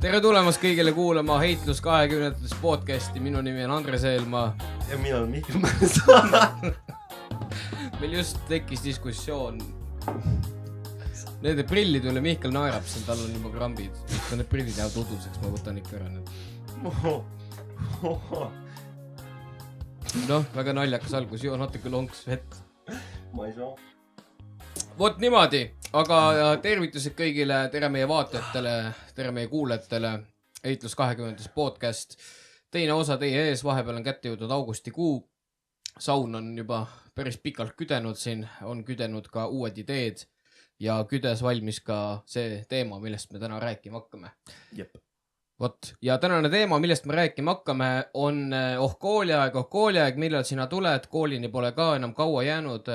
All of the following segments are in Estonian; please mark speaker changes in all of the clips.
Speaker 1: Tere tulemast kõigile kuulama Heitlus 20. podcasti. Minu nimi on Andres Eelmaa.
Speaker 2: Ja mina olen Mihkel Määrsa.
Speaker 1: Meil just tekkis diskussioon nende prillide üle. Mihkel naerab, sest tal on juba krambid. Kui need prillid jäävad uduseks, ma võtan ikka ära nüüd. Noh, väga naljakas algus. Joo natuke lonks vett.
Speaker 2: Ma ei saa.
Speaker 1: Vot niimoodi, aga tervitused kõigile, tere meie vaatajatele, tere meie kuulajatele, Heitlus 20. podcast. Teine osa teie ees, vahepeal on kätte jõudnud augustikuu. Saun on juba päris pikalt küdenud siin, on küdenud ka uued ideed ja küdes valmis ka see teema, millest me täna rääkima hakkame.
Speaker 2: Jep.
Speaker 1: Vot, ja tänane teema, millest me rääkima hakkame, on kooliaeg, millal sina tuled, koolini pole ka enam kaua jäänud.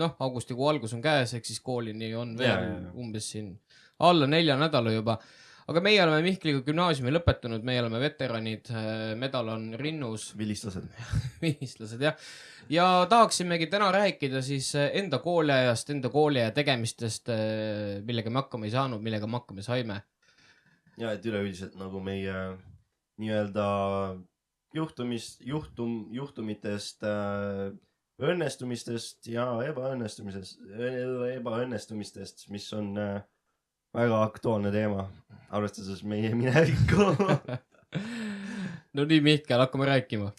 Speaker 1: Noh, augustikuu algus on käes, ehk siis koolini on veel umbes siin alla 4 nädala juba. Aga meie oleme Mihkliga gümnaasiumi lõpetanud, meie oleme veteranid, medal on rinnus.
Speaker 2: Vilistlased.
Speaker 1: Vilistlased, jah. Ja tahaksimegi täna rääkida siis enda kooliajast, enda kooliaja tegemistest, millega me hakkama ei saanud, millega me hakkama saime.
Speaker 2: Ja, et üleüldiselt nagu meie nii-öelda juhtumitest, õnnestumistest ja ebaõnnestumistest, mis on väga aktuaalne teema, arvestades meie minevikku.
Speaker 1: No nii, Mihkel, hakkame rääkima.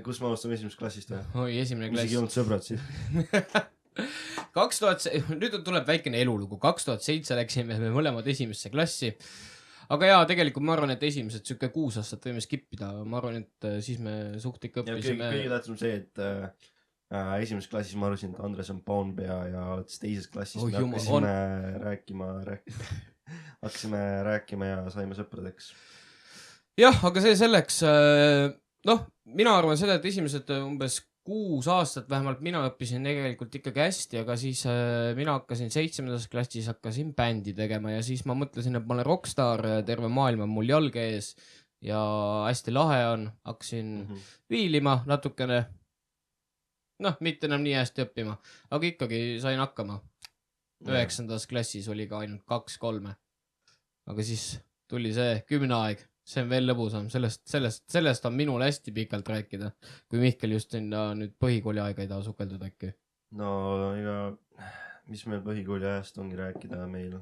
Speaker 2: Kus me alustame esimesest klassist või?
Speaker 1: Oi, esimene klass.
Speaker 2: Isegi olnud sõbrad siis.
Speaker 1: 2000, nüüd tuleb väikene elulugu. 2007 läksime me mõlemad esimesse klassi. Aga jaa, tegelikult ma arvan, et esimesed 6 aastat võime skippida. Ma arvan, et siis me suht ikka õppisime.
Speaker 2: Kõige tähtsam see, et esimeses klassis ma arvasin, et Andres on paunpea ja teises klassis me hakkasime rääkima ja saime sõpradeks.
Speaker 1: Jah, aga see selleks, noh, mina arvan seda, et esimesed umbes 6 aastat vähemalt mina õppisin tegelikult ikkagi hästi, aga siis mina hakkasin 7. klassis, hakkasin bändi tegema ja siis ma mõtlesin, et ma olen rockstar, terve maailm on mul jalge ees ja hästi lahe on, hakkasin viilima natukene. Noh, mitte enam nii hästi õppima, aga ikkagi sain hakkama. 9. klassis oli ka ainult 2-3. Aga siis tuli see 10 aeg. See on veel lõbusam. Sellest on minul hästi pikalt rääkida, kui Mihkel just sinna nüüd põhikooli aega ei taha sukeldud äkki.
Speaker 2: No, mis meil põhikooli ajast ongi rääkida meil?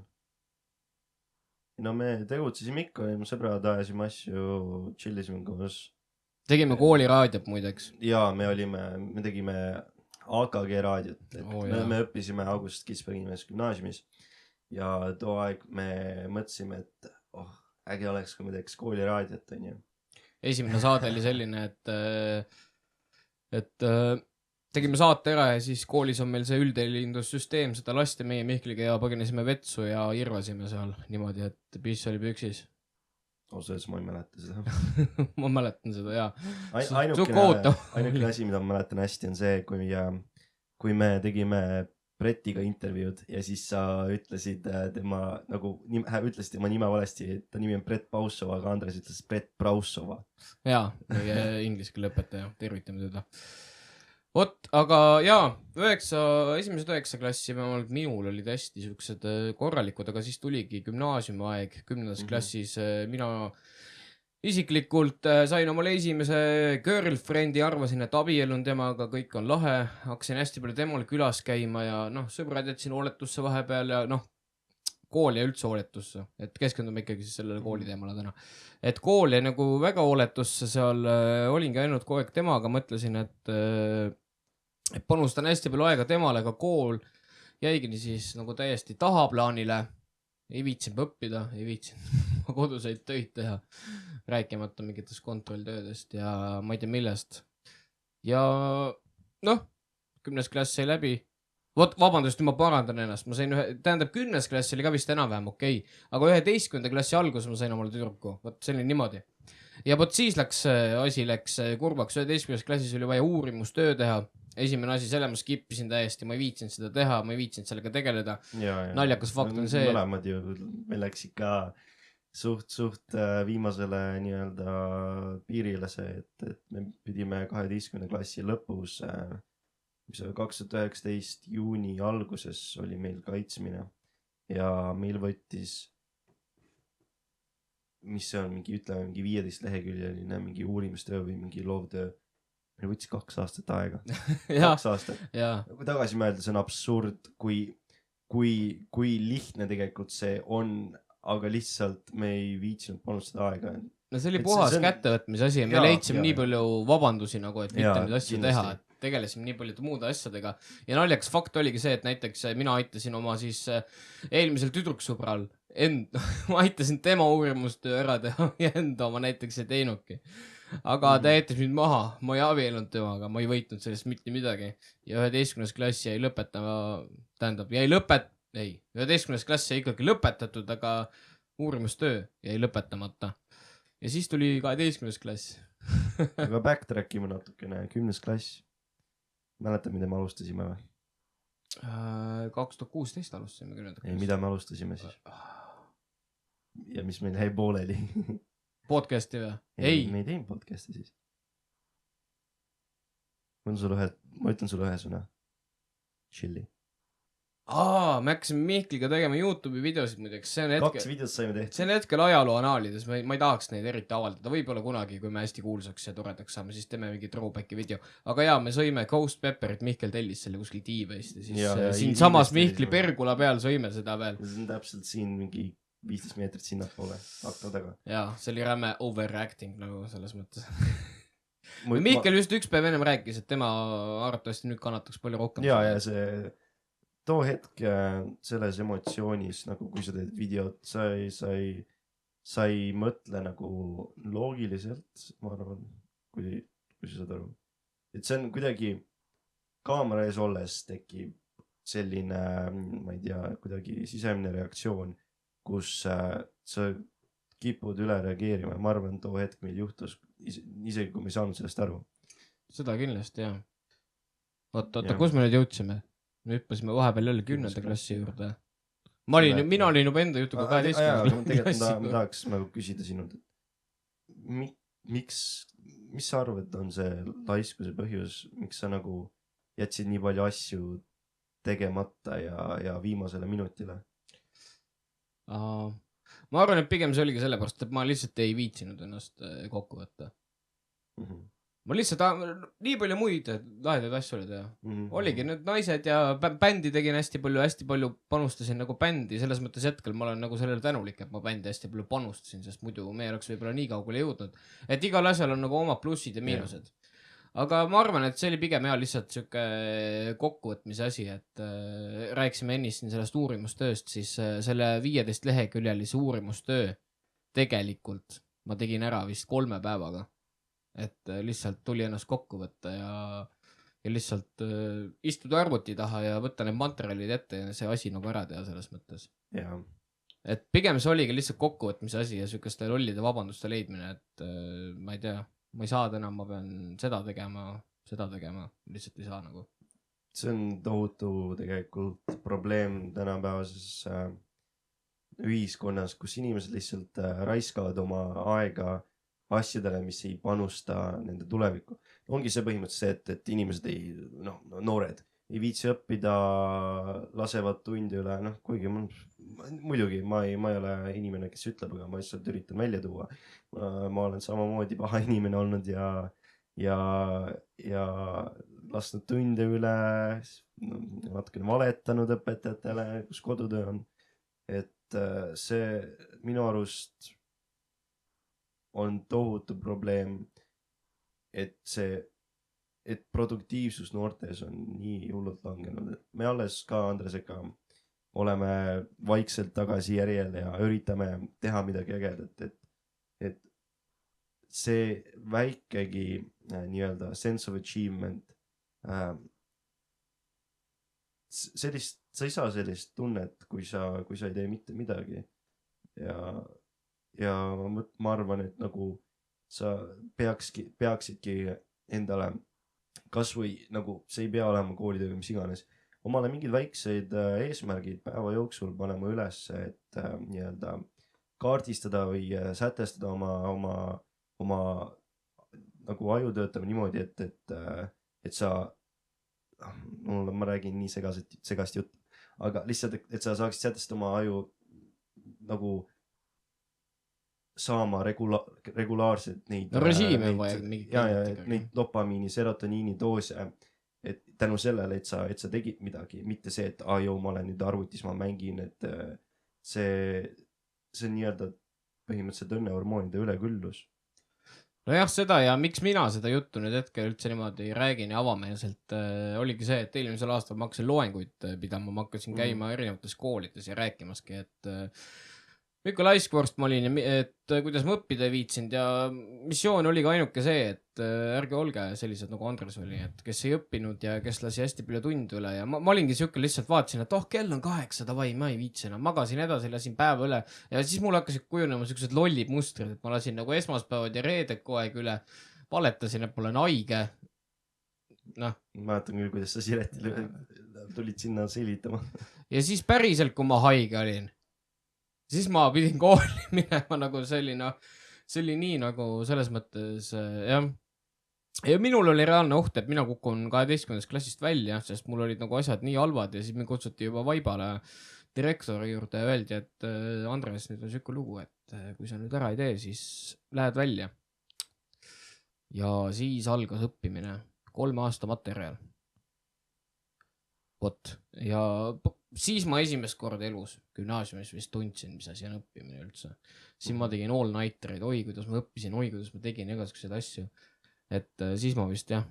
Speaker 2: No me tegutsesime ikka, sõbrad ajasime asju, chillisime koos.
Speaker 1: Tegime kooliraadiot muideks.
Speaker 2: Jaa, me tegime AKG raadiot. Me õppisime August Kitzbergi nimes gümnaasiumis ja too aeg me mõtlesime, et äge oleks, kui me teeks kooliraadiot.
Speaker 1: Esimene saade oli selline, et tegime saate ära ja siis koolis on meil see üldhellindussüsteem, seda lasti meie Mihkliga ja põgenesime vetsu ja irvasime seal niimoodi, et piss oli püksis.
Speaker 2: Osades ma ei mäleta seda.
Speaker 1: Ma mäletan seda, jaa.
Speaker 2: Ainukene asi, mida ma mäletan hästi, on see, kui me tegime Brettiga intervjuud ja siis sa ütlesid tema nime valesti, et ta nimi on Brett Paussova, aga Andres ütles Brett Braussova.
Speaker 1: Jaa, meie inglise keele õpetaja, tervitame teda. Vot, aga jaa, esimesed 9 klassi minul olid hästi siuksed korralikud, aga siis tuligi gümnaasiumiaeg 10. klassis. Mina isiklikult sain omale esimese girlfriendi, arvasin, et abiellun temaga, kõik on lahe. Hakkasin hästi palju temal külas käima ja sõbrad jätsin hooletusse vahepeal ja kooli ja üldse hooletusse. Et keskendume ikkagi siis sellele kooli teemale täna. Et kool jäi nagu väga hooletusse, seal olingi ainult kogu aeg temaga, mõtlesin, et panustan hästi palju aega temale, aga kool jäigi siis nagu täiesti tahaplaanile. Ei viitsin õppida, ei viitsin koduseid töid teha, rääkimata mingitest kontrolltöödest ja ma ei tea millest. Ja 10. klass sai läbi. Vot, vabandust, nüüd ma parandan ennast. Ma sain 10. klass oli ka vist enam-vähem okei. Aga 11. klassi algus ma sain omale tüdruku. Vot see oli niimoodi. Ja vot siis asi läks kurvaks. 11. klassis oli vaja uurimustöö teha. Esimene asi, selle ma skippisin täiesti, ma ei viitsinud seda teha, ma ei viitsinud sellega tegeleda. Naljakas fakt on see.
Speaker 2: Mõlemad ju, me läks ikka suht viimasele nii-öelda piirile see, et me pidime 12. klassi lõpus mis oli 2019 juuni alguses oli meil kaitsmine ja meil võttis, mis see on, mingi 15 leheküljeline mingi uurimistöö või mingi loovtöö. Meil võttis 2 aastat aega. 2 aastat. Kui tagasi mõelda, see on absurd, kui lihtne tegelikult see on, aga lihtsalt me ei viitsinud panustada aega.
Speaker 1: No see oli puhas kättevõtmise asi ja me leidsime nii palju vabandusi nagu, et mitte neid asju teha, et tegelesime nii paljude muude asjadega ja naljakas fakt oligi see, et näiteks mina aitasin oma siis eelmisel tüdruksõbral ma aitasin tema uurimustöö ära teha ja enda oma näiteks ei teinuki. Aga ta jättis mind maha, ma ei abielnud temaga, ma ei võitnud sellest mitte midagi ja 11. klass jäi lõpetama, tähendab, 11. klass jäi ikkagi lõpetatud, aga uurimustöö jäi lõpetamata. Ja siis tuli 12. klass.
Speaker 2: Aga backtrackime natukene, 10. klass. Mäletad, mida me alustasime või?
Speaker 1: 2016 alustasime 10. klass.
Speaker 2: Ei, mida me alustasime siis? Ja mis meil jäi pooleli?
Speaker 1: Podcasti või? Ei.
Speaker 2: Me ei teinud podcasti siis. Ma ütlen sulle ühe sõna. Chilli.
Speaker 1: Me hakkasime Mihkliga tegema YouTube'i videosid muideks.
Speaker 2: 2 videot saime tehtud.
Speaker 1: See on hetkel ajaloo anaalides, ma ei tahaks neid eriti avaldada. Võib-olla kunagi, kui me hästi kuulsaks ja toredaks saame, siis teeme mingi throwbacki video. Aga jaa, me sõime Ghost Pepperit, Mihkel tellis selle kuskil T-Base'ist ja siis siin samas Mihkli Pergula peal sõime seda veel.
Speaker 2: See on täpselt siin mingi 15 meetrit sinnapoole akna taga.
Speaker 1: Jaa, see oli räme overreacting nagu selles mõttes. Mihkel just üks päev ennem rääkis, et tema arvatavasti nüüd kannataks palju rohkem.
Speaker 2: Ja see too hetk selles emotsioonis, nagu kui sa teed videot, sa ei mõtle nagu loogiliselt, ma arvan, kui sa saad aru. Et see on kuidagi kaamera ees olles tekib selline, ma ei tea, kuidagi sisemine reaktsioon, kus sa kipud üle reageerima. Ma arvan, too hetk meil juhtus, isegi kui me ei saanud sellest aru.
Speaker 1: Seda kindlasti, jah. Oota, kus me nüüd jõudsime? Me hüppasime vahepeal jälle 10. klassi juurde. Mina olin juba enda jutuga 12.
Speaker 2: Tegelikult ma tahaks nagu küsida sinult, mis sa arvad, on see laiskuse põhjus, miks sa nagu jätsid nii palju asju tegemata ja viimasele minutile?
Speaker 1: Ma arvan, et pigem see oligi sellepärast, et ma lihtsalt ei viitsinud ennast kokku võtta. Ma lihtsalt nii palju muid lahedaid asju oli teha. Oligi need naised ja bändi tegin hästi palju panustasin nagu bändi, selles mõttes hetkel ma olen nagu sellele tänulik, et ma bändi hästi palju panustasin, sest muidu me oleks võib-olla nii kaugele jõudnud, et igal asjal on nagu oma plussid ja miinused. Aga ma arvan, et see oli pigem lihtsalt siuke kokkuvõtmise asi, et rääkisime ennist sellest uurimustööst, siis selle 15 leheküljelise uurimustöö tegelikult ma tegin ära vist 3 päevaga. Et lihtsalt tuli ennast kokku võtta ja lihtsalt istuda arvuti taha ja võtta need materjalid ette ja see asi nagu ära teha selles mõttes. Et pigem see oligi lihtsalt kokkuvõtmise asi ja sükeste lollide vabanduste leidmine, et ma ei tea, ma ei saa enam, ma pean seda tegema, lihtsalt ei saa nagu.
Speaker 2: See on tohutu tegelikult probleem tänapäevases ühiskonnas, kus inimesed lihtsalt raiskavad oma aega asjadele, mis ei panusta nende tulevikku. Ongi see põhimõtteliselt see, et inimesed noored ei viitsi õppida, lasevad tundi üle, kuigi muidugi ma ei ole inimene, kes ütleb, aga ma lihtsalt üritan välja tuua. Ma olen samamoodi paha inimene olnud ja lasknud tunde üle, natukene valetanud õpetajatele, kus kodutöö on. Et see minu arust on tohutu probleem, et produktiivsus noortes on nii hullult langenud. Me alles ka Andresega oleme vaikselt tagasi järjel ja üritame teha midagi ägedat, et see väikegi nii-öelda sense of achievement, sa ei saa sellist tunnet, kui sa ei tee mitte midagi. Ja ma arvan, et nagu sa peaksidki endale kas või nagu see ei pea olema koolitöö, mis iganes, omale mingid väikseid eesmärgid päeva jooksul panema üles, et nii-öelda kaardistada või sätestada oma nagu aju töötama niimoodi, et sa ma räägin nii segast juttu, aga lihtsalt, et sa saaksid sätestada oma aju nagu saama regulaarselt neid
Speaker 1: režiime on vaja
Speaker 2: neid dopamiini, serotoniini doose, et tänu sellele, et sa tegid midagi, mitte see, et ma olen nüüd arvutis, ma mängin, et see on nii-öelda põhimõtteliselt õnnehormoonide üleküllus.
Speaker 1: Nojah, seda ja miks mina seda juttu nüüd hetkel üldse niimoodi räägin ja avameelselt oligi see, et eelmisel aastal ma hakkasin loenguid pidama, ma hakkasin käima erinevates koolides ja rääkimaski, et Mikko laiskvorst ma olin, et kuidas ma õppida ei viitsinud ja missioon oli ka ainuke see, et ärge olge sellised nagu Andres oli, et kes ei õppinud ja kes lasi hästi palju tunde üle ja ma olingi siuke lihtsalt vaatasin, et kell on 8, davai, ma ei viitsi enam, magasin edasi, lasin päeva üle ja siis mul hakkasid kujunema siuksed lollid mustrid, et ma lasin nagu esmaspäevad ja reeded kogu aeg üle, valetasin, et ma olen haige.
Speaker 2: Ma mäletan küll, kuidas sa Siretile tulid sinna selgitama.
Speaker 1: Ja siis päriselt, kui ma haige olin, siis ma pidin kooli minema nagu see oli nii nagu selles mõttes, jah. Ja minul oli reaalne oht, et mina kukun 12. klassist välja, sest mul olid nagu asjad nii halvad ja siis me kutsuti juba vaibale direktori juurde ja öeldi, et Andres, nüüd on siuke lugu, et kui sa nüüd ära ei tee, siis lähed välja. Ja siis algas õppimine, 3 aasta materjal. Vot, ja siis ma esimest korda elus gümnaasiumis vist tundsin, mis asi on õppimine üldse. Siin ma tegin all-nightereid, kuidas ma õppisin, kuidas ma tegin igasugused asju. Et siis ma vist jah,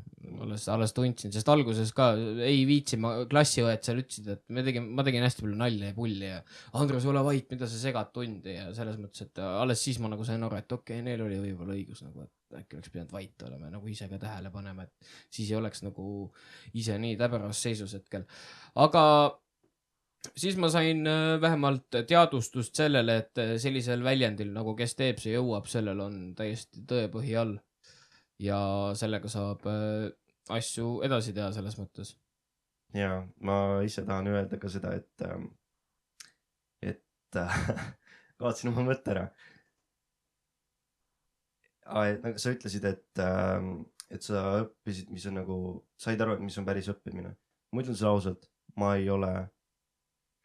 Speaker 1: alles tundsin, sest alguses ka ei viitsi, klassiõed seal ütlesid, et ma tegin hästi palju nalja ja pulli ja Andres, ole vait, mida sa segad tundi ja selles mõttes, et alles siis ma nagu sain aru, et okei, neil oli võib-olla õigus nagu, et äkki oleks pidanud vait olema ja nagu ise ka tähele panema, et siis ei oleks nagu ise nii täberas seisus hetkel. Aga siis ma sain vähemalt teadvustust sellele, et sellisel väljendil nagu kes teeb, see jõuab, sellel on täiesti tõepõhi all. Ja sellega saab asju edasi teha selles mõttes.
Speaker 2: Ja ma ise tahan öelda ka seda, et kaotsin oma mõtte ära. Sa ütlesid, et sa õppisid, mis on nagu, said aru, et mis on päris õppimine. Ma ütlen seda ausalt, ma ei ole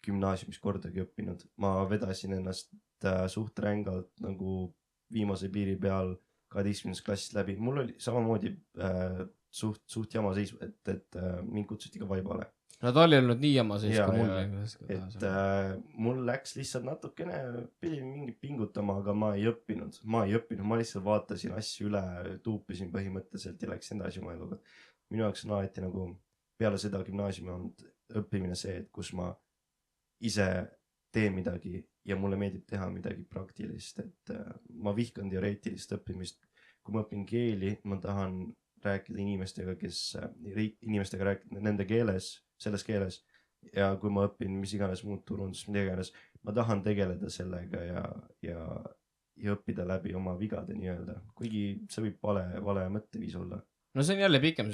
Speaker 2: gümnaasiumis kordagi õppinud. Ma vedasin ennast suht rängalt nagu viimase piiri peal 12. klassist läbi. Mul oli samamoodi suht jama seis, et mind kutsuti ka vaibale.
Speaker 1: No ta oli olnud nii jama seis kui mul.
Speaker 2: Et mul läks lihtsalt natukene, pidin mingit pingutama, aga ma ei õppinud. Ma lihtsalt vaatasin asju üle, tuupisin põhimõtteliselt ja läksin edasi oma eluga. Minu jaoks on alati nagu peale seda gümnaasiumi on õppimine see, et kus ma ise teen midagi ja mulle meeldib teha midagi praktilist, et ma vihkan teoreetilist õppimist. Kui ma õpin keeli, ma tahan rääkida inimestega, rääkida nende keeles, selles keeles. Ja kui ma õpin mis iganes muud turundust, mida iganes, ma tahan tegeleda sellega ja õppida läbi oma vigade nii-öelda. Kuigi see võib vale mõtteviis olla.
Speaker 1: No see on jälle pikem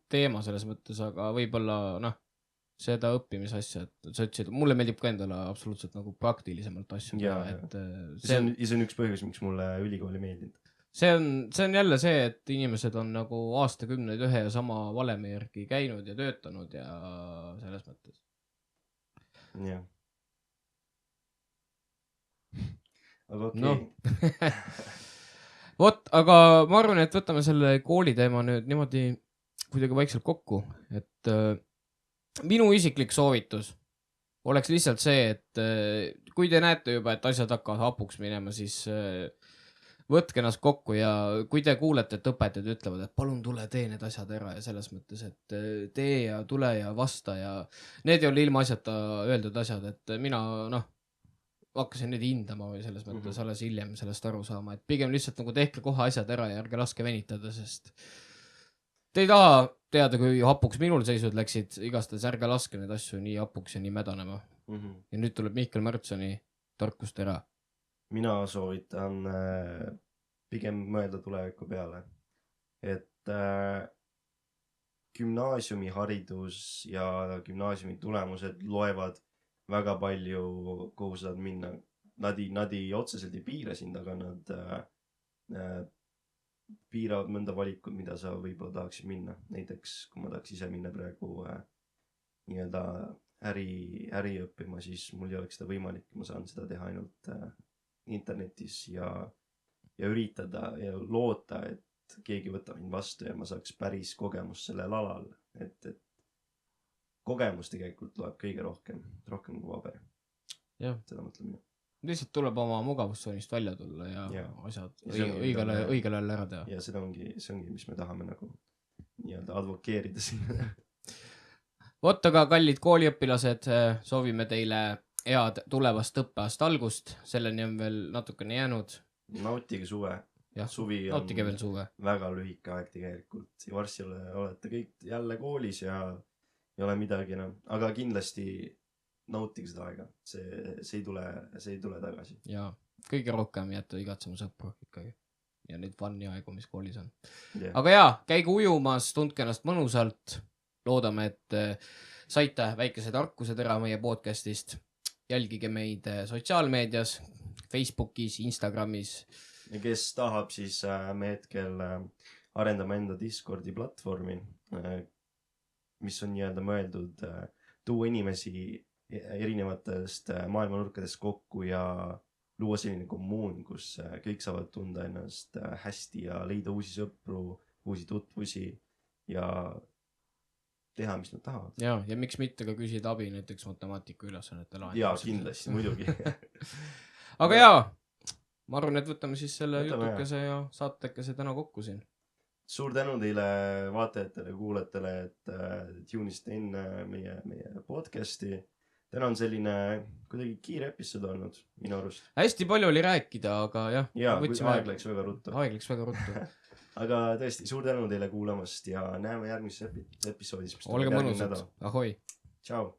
Speaker 1: teema selles mõttes, aga võib-olla seda õppimisasja, et sa ütlesid, mulle meeldib ka endale absoluutselt nagu praktilisemalt asju.
Speaker 2: See on üks põhjus, miks mulle ülikooli meeldinud.
Speaker 1: See on jälle see, et inimesed on nagu aastakümneid ühe ja sama valemi järgi käinud ja töötanud ja selles mõttes.
Speaker 2: Jah. Aga okei.
Speaker 1: Vot, aga ma arvan, et võtame selle kooli teema nüüd niimoodi kuidagi vaikselt kokku, et minu isiklik soovitus oleks lihtsalt see, et kui te näete juba, et asjad hakkavad hapuks minema, siis võtke ennast kokku ja kui te kuulete, et õpetajad ütlevad, et palun tule, tee need asjad ära ja selles mõttes, et tee ja tule ja vasta ja need ei ole ilma asjata öeldud asjad, et mina hakkasin neid hindama või selles mõttes alles hiljem sellest aru saama, et pigem lihtsalt nagu tehke kohe asjad ära ja ärge laske venitada, sest te ei taha teada, kui hapuks minul seisud läksid, igastahes ärge laske need asju nii hapuks ja nii mädanema. Ja nüüd tuleb Mihkel Märtsoni tarkust ära.
Speaker 2: Mina soovitan pigem mõelda tuleviku peale, et gümnaasiumiharidus ja gümnaasiumi tulemused loevad väga palju, kuhu saad minna. Nad ei otseselt ei piira sind, aga nad piiravad mõnda valikut, mida sa võib-olla tahaksid minna. Näiteks, kui ma tahaks ise minna praegu nii-öelda äri õppima, siis mul ei oleks seda võimalik. Ma saan seda teha ainult internetis ja üritada ja loota, et keegi võtab mind vastu ja ma saaks päris kogemust sellel alal. Et kogemus tegelikult loeb kõige rohkem kui paber. Seda mõtlen mina.
Speaker 1: Lihtsalt tuleb oma mugavustsoonist välja tulla ja asjad õigel ajal ära teha.
Speaker 2: Ja see ongi, mis me tahame nagu nii-öelda advokeerida siin.
Speaker 1: Vot aga kallid kooliõpilased, soovime teile head tulevast õppeaasta algust. Selleni on veel natukene jäänud.
Speaker 2: Nautige suve. Suvi on
Speaker 1: nautige veel suve.
Speaker 2: Väga lühike aeg tegelikult. Ja varsti olete kõik jälle koolis ja ei ole midagi enam. Aga kindlasti nautige seda aega. See ei tule tagasi.
Speaker 1: Ja kõige rohkem jätta igatsema sõpru ikkagi. Ja neid fun'i aegu, mis koolis on. Aga käige ujumas, tundke ennast mõnusalt. Loodame, et saite väikese tarkused ära meie podcastist. Jälgige meid sotsiaalmeedias, Facebookis, Instagramis.
Speaker 2: Ja kes tahab, siis me hetkel arendame enda Discordi platvormi, mis on nii-öelda mõeldud tuua inimesi erinevatest maailmanurkadest kokku ja luua selline kommuun, kus kõik saavad tunda ennast hästi ja leida uusi sõpru, uusi tutvusi ja teha, mis nad tahavad.
Speaker 1: Ja miks mitte ka küsida abi näiteks matemaatika ülesannete lahendamisel.
Speaker 2: Ja kindlasti, muidugi.
Speaker 1: Aga ma arvan, et võtame siis selle jutukese ja saatekese täna kokku siin.
Speaker 2: Suur tänu teile vaatajatele ja kuulajatele, et tunisite enne meie podcasti. Täna on selline kuidagi kiire episood olnud, minu arust.
Speaker 1: Hästi palju oli rääkida, aga
Speaker 2: aeg läks väga ruttu.
Speaker 1: Aga
Speaker 2: tõesti, suur tänu teile kuulamast ja näeme järgmises episoodis.
Speaker 1: Olge mõnusad. Ahoi.
Speaker 2: Ciao.